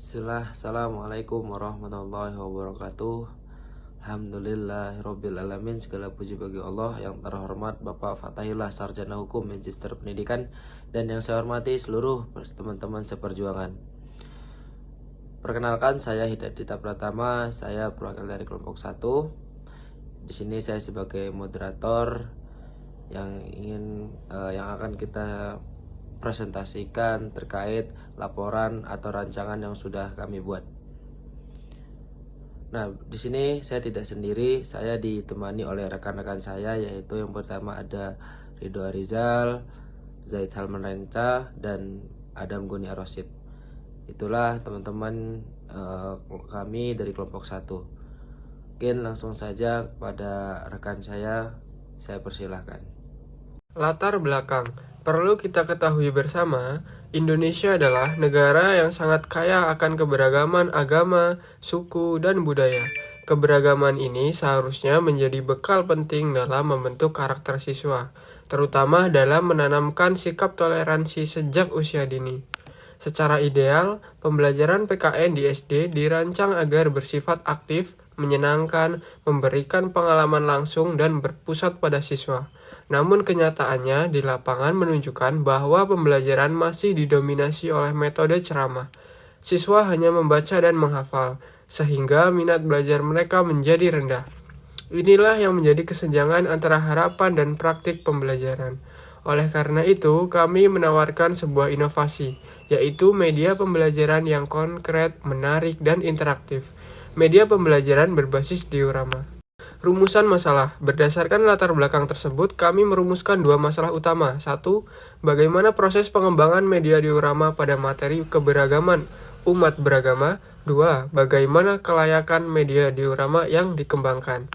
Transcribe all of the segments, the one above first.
Assalamualaikum warahmatullahi wabarakatuh. Alhamdulillahirabbil alamin. Segala puji bagi Allah yang terhormat Bapak Fatahillah, Sarjana Hukum Magister Pendidikan, dan yang saya hormati seluruh teman-teman seperjuangan. Perkenalkan, saya Hidayat Pratama, saya perwakilan dari kelompok 1. Di sini saya sebagai moderator yang akan kita presentasikan terkait laporan atau rancangan yang sudah kami buat. Nah, di sini saya tidak sendiri, saya ditemani oleh rekan-rekan saya, yaitu yang pertama ada Ridho Arizal, Zaid Salman Renca, dan Adam Guni Arosid. Itulah teman-teman kami dari kelompok 1. Mungkin langsung saja kepada rekan saya persilahkan. Latar belakang. Perlu kita ketahui bersama, Indonesia adalah negara yang sangat kaya akan keberagaman agama, suku, dan budaya. Keberagaman ini seharusnya menjadi bekal penting dalam membentuk karakter siswa, terutama dalam menanamkan sikap toleransi sejak usia dini. Secara ideal, pembelajaran PKN di SD dirancang agar bersifat aktif, menyenangkan, memberikan pengalaman langsung, dan berpusat pada siswa. Namun kenyataannya di lapangan menunjukkan bahwa pembelajaran masih didominasi oleh metode ceramah. Siswa hanya membaca dan menghafal, sehingga minat belajar mereka menjadi rendah. Inilah yang menjadi kesenjangan antara harapan dan praktik pembelajaran. Oleh karena itu, kami menawarkan sebuah inovasi, yaitu media pembelajaran yang konkret, menarik, dan interaktif. Media pembelajaran berbasis diorama. Rumusan masalah. Berdasarkan latar belakang tersebut, kami merumuskan dua masalah utama. Satu, bagaimana proses pengembangan media diorama pada materi keberagaman umat beragama. Dua, bagaimana kelayakan media diorama yang dikembangkan.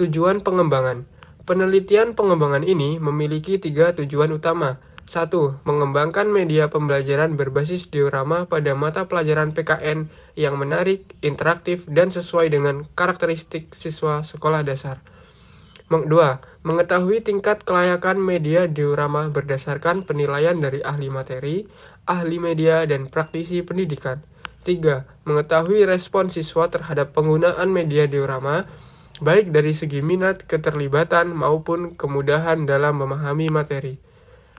Tujuan pengembangan. Penelitian pengembangan ini memiliki 3 tujuan utama. 1. Mengembangkan media pembelajaran berbasis diorama pada mata pelajaran PKN yang menarik, interaktif, dan sesuai dengan karakteristik siswa sekolah dasar. 2. Mengetahui tingkat kelayakan media diorama berdasarkan penilaian dari ahli materi, ahli media, dan praktisi pendidikan. 3. Mengetahui respon siswa terhadap penggunaan media diorama, baik dari segi minat, keterlibatan, maupun kemudahan dalam memahami materi.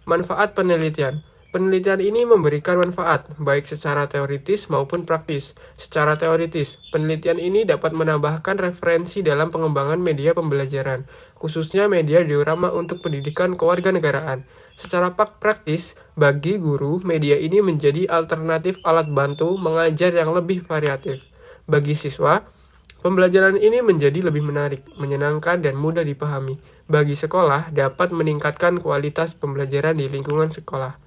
Manfaat penelitian. Penelitian ini memberikan manfaat, baik secara teoritis maupun praktis. Secara teoritis, penelitian ini dapat menambahkan referensi dalam pengembangan media pembelajaran, khususnya media diorama untuk pendidikan kewarganegaraan. Secara praktis, bagi guru, media ini menjadi alternatif alat bantu mengajar yang lebih variatif. Bagi siswa, pembelajaran ini menjadi lebih menarik, menyenangkan, dan mudah dipahami. Bagi sekolah, dapat meningkatkan kualitas pembelajaran di lingkungan sekolah.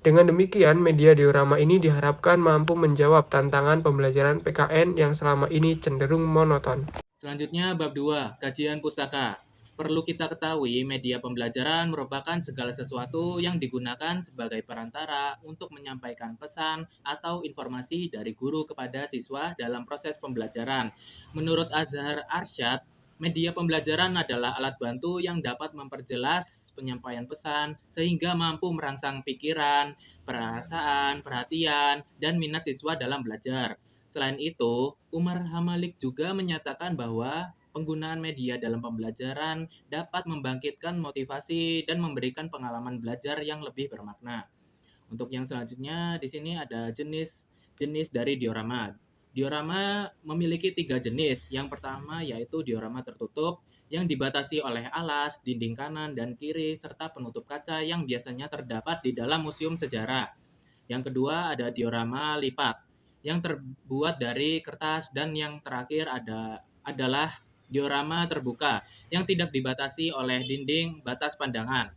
Dengan demikian, media diorama ini diharapkan mampu menjawab tantangan pembelajaran PKN yang selama ini cenderung monoton. Selanjutnya, bab 2, kajian pustaka. Perlu kita ketahui, media pembelajaran merupakan segala sesuatu yang digunakan sebagai perantara untuk menyampaikan pesan atau informasi dari guru kepada siswa dalam proses pembelajaran. Menurut Azhar Arsyad, media pembelajaran adalah alat bantu yang dapat memperjelas penyampaian pesan sehingga mampu merangsang pikiran, perasaan, perhatian, dan minat siswa dalam belajar. Selain itu, Umar Hamalik juga menyatakan bahwa penggunaan media dalam pembelajaran dapat membangkitkan motivasi dan memberikan pengalaman belajar yang lebih bermakna. Untuk yang selanjutnya, di sini ada jenis dari diorama. Diorama memiliki 3 jenis. Yang pertama yaitu diorama tertutup yang dibatasi oleh alas, dinding kanan dan kiri, serta penutup kaca yang biasanya terdapat di dalam museum sejarah. Yang kedua ada diorama lipat yang terbuat dari kertas, dan yang terakhir adalah diorama terbuka yang tidak dibatasi oleh dinding batas pandangan.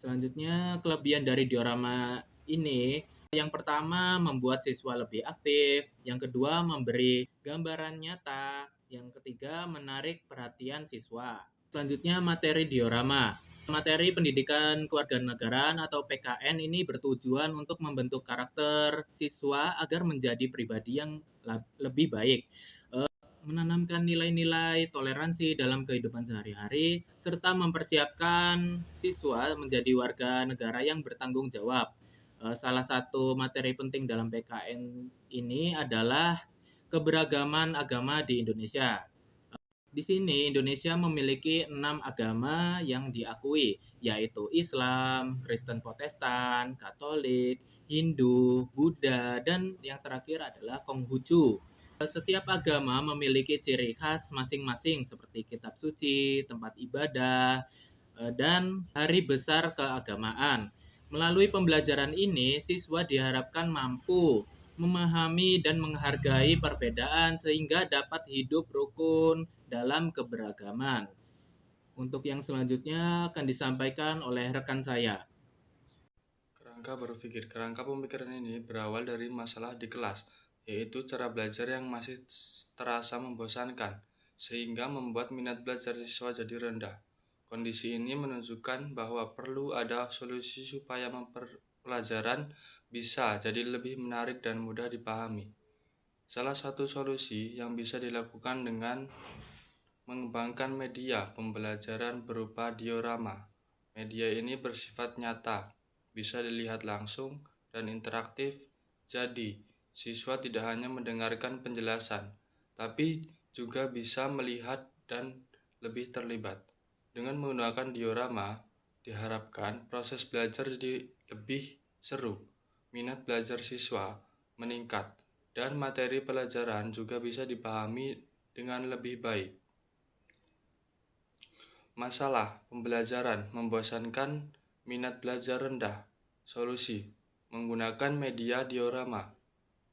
Selanjutnya, kelebihan dari diorama ini, yang pertama membuat siswa lebih aktif, yang kedua memberi gambaran nyata, yang ketiga menarik perhatian siswa. Selanjutnya, materi diorama. Materi pendidikan kewarganegaraan atau PKN ini bertujuan untuk membentuk karakter siswa agar menjadi pribadi yang lebih baik, menanamkan nilai-nilai toleransi dalam kehidupan sehari-hari, serta mempersiapkan siswa menjadi warga negara yang bertanggung jawab. Salah satu materi penting dalam PKN ini adalah keberagaman agama di Indonesia. Di sini Indonesia memiliki 6 agama yang diakui, yaitu Islam, Kristen Protestan, Katolik, Hindu, Buddha, dan yang terakhir adalah Konghucu. Setiap agama memiliki ciri khas masing-masing seperti kitab suci, tempat ibadah, dan hari besar keagamaan. Melalui pembelajaran ini, siswa diharapkan mampu memahami dan menghargai perbedaan sehingga dapat hidup rukun dalam keberagaman. Untuk yang selanjutnya akan disampaikan oleh rekan saya. Kerangka berpikir. Kerangka pemikiran ini berawal dari masalah di kelas, yaitu cara belajar yang masih terasa membosankan, sehingga membuat minat belajar siswa jadi rendah. Kondisi ini menunjukkan bahwa perlu ada solusi supaya pelajaran bisa jadi lebih menarik dan mudah dipahami. Salah satu solusi yang bisa dilakukan dengan mengembangkan media pembelajaran berupa diorama. Media ini bersifat nyata, bisa dilihat langsung dan interaktif, jadi siswa tidak hanya mendengarkan penjelasan, tapi juga bisa melihat dan lebih terlibat. Dengan menggunakan diorama, diharapkan proses belajar jadi lebih seru, minat belajar siswa meningkat, dan materi pelajaran juga bisa dipahami dengan lebih baik. Masalah pembelajaran membosankan, minat belajar rendah. Solusi: menggunakan media diorama.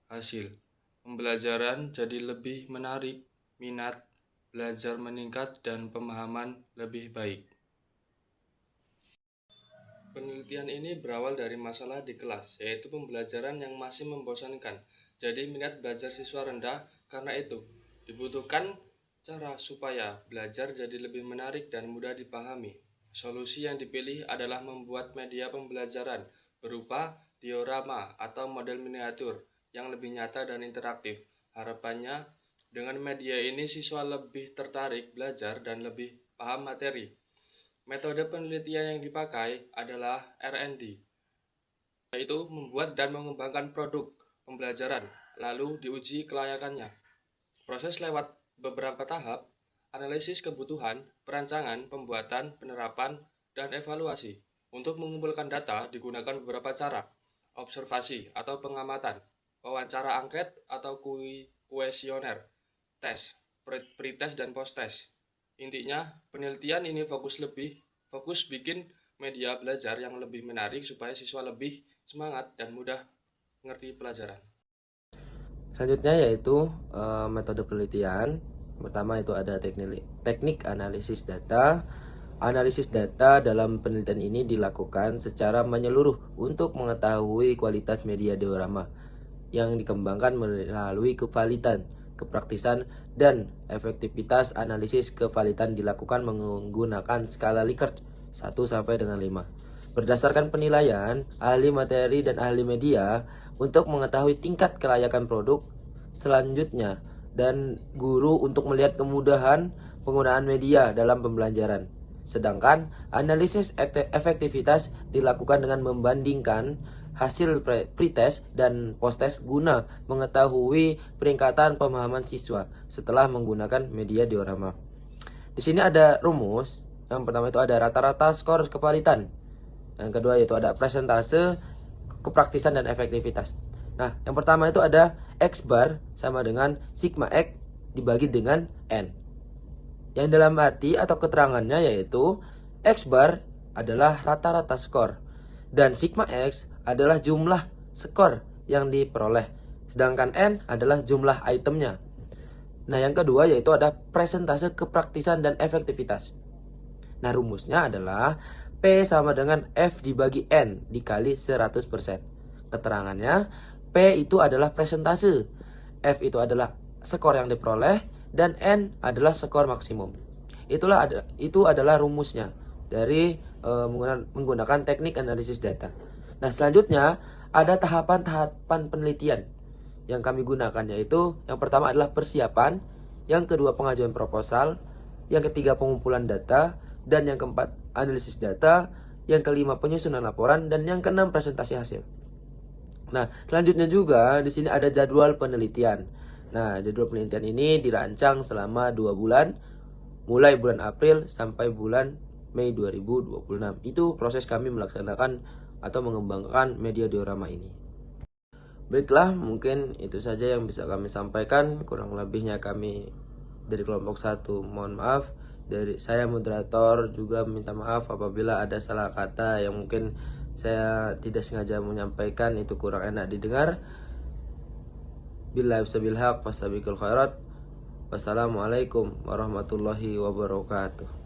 Hasil: pembelajaran jadi lebih menarik, minat belajar meningkat, dan pemahaman lebih baik. Penelitian ini berawal dari masalah di kelas, yaitu pembelajaran yang masih membosankan. Jadi minat belajar siswa rendah, karena itu dibutuhkan cara supaya belajar jadi lebih menarik dan mudah dipahami. Solusi yang dipilih adalah membuat media pembelajaran berupa diorama atau model miniatur yang lebih nyata dan interaktif. Harapannya, dengan media ini siswa lebih tertarik belajar dan lebih paham materi. Metode penelitian yang dipakai adalah R&D, yaitu membuat dan mengembangkan produk pembelajaran, lalu diuji kelayakannya. Proses lewat beberapa tahap: analisis kebutuhan, perancangan, pembuatan, penerapan, dan evaluasi. Untuk mengumpulkan data digunakan beberapa cara: observasi atau pengamatan, wawancara angket atau kuesioner, tes, pre-tes dan post-tes. Intinya, penelitian ini fokus bikin media belajar yang lebih menarik supaya siswa lebih semangat dan mudah mengerti pelajaran. Selanjutnya yaitu metode penelitian. Pertama itu ada teknik analisis data. Analisis data dalam penelitian ini dilakukan secara menyeluruh untuk mengetahui kualitas media diorama yang dikembangkan melalui kevalidan, kepraktisan, dan efektivitas. Analisis kevalidan dilakukan menggunakan skala Likert 1 sampai dengan 5. Berdasarkan penilaian ahli materi dan ahli media untuk mengetahui tingkat kelayakan produk selanjutnya, dan guru untuk melihat kemudahan penggunaan media dalam pembelajaran. Sedangkan analisis efektivitas dilakukan dengan membandingkan hasil pretest dan posttest guna mengetahui peringkatan pemahaman siswa setelah menggunakan media diorama. Di sini ada rumus. Yang pertama itu ada rata-rata skor kevalidan. Yang kedua yaitu ada presentase, kepraktisan, dan efektivitas. Nah, yang pertama itu ada X bar sama dengan sigma X dibagi dengan N. Yang dalam arti atau keterangannya yaitu X bar adalah rata-rata skor dan sigma X adalah jumlah skor yang diperoleh, sedangkan N adalah jumlah itemnya. Nah, yang kedua yaitu ada presentase kepraktisan dan efektivitas. Nah, rumusnya adalah P sama dengan F dibagi N dikali 100%. Keterangannya, P itu adalah presentase, F itu adalah skor yang diperoleh, dan N adalah skor maksimum. Itu adalah rumusnya dari menggunakan teknik analisis data. Nah, selanjutnya ada tahapan-tahapan penelitian yang kami gunakan, yaitu yang pertama adalah persiapan, yang kedua pengajuan proposal, yang ketiga pengumpulan data, dan yang keempat analisis data, yang kelima penyusunan laporan, dan yang keenam presentasi hasil. Nah, selanjutnya juga di sini ada jadwal penelitian. Nah, jadwal penelitian ini dirancang selama 2 bulan, mulai bulan April sampai bulan Mei 2026. Itu proses kami melaksanakan atau mengembangkan media diorama ini. Baiklah, mungkin itu saja yang bisa kami sampaikan. Kurang lebihnya kami dari kelompok 1 mohon maaf. Dari saya moderator juga minta maaf apabila ada salah kata yang mungkin saya tidak sengaja menyampaikan itu kurang enak didengar. Billahi wasabil haq fastabiqul khairat. Wassalamualaikum warahmatullahi wabarakatuh.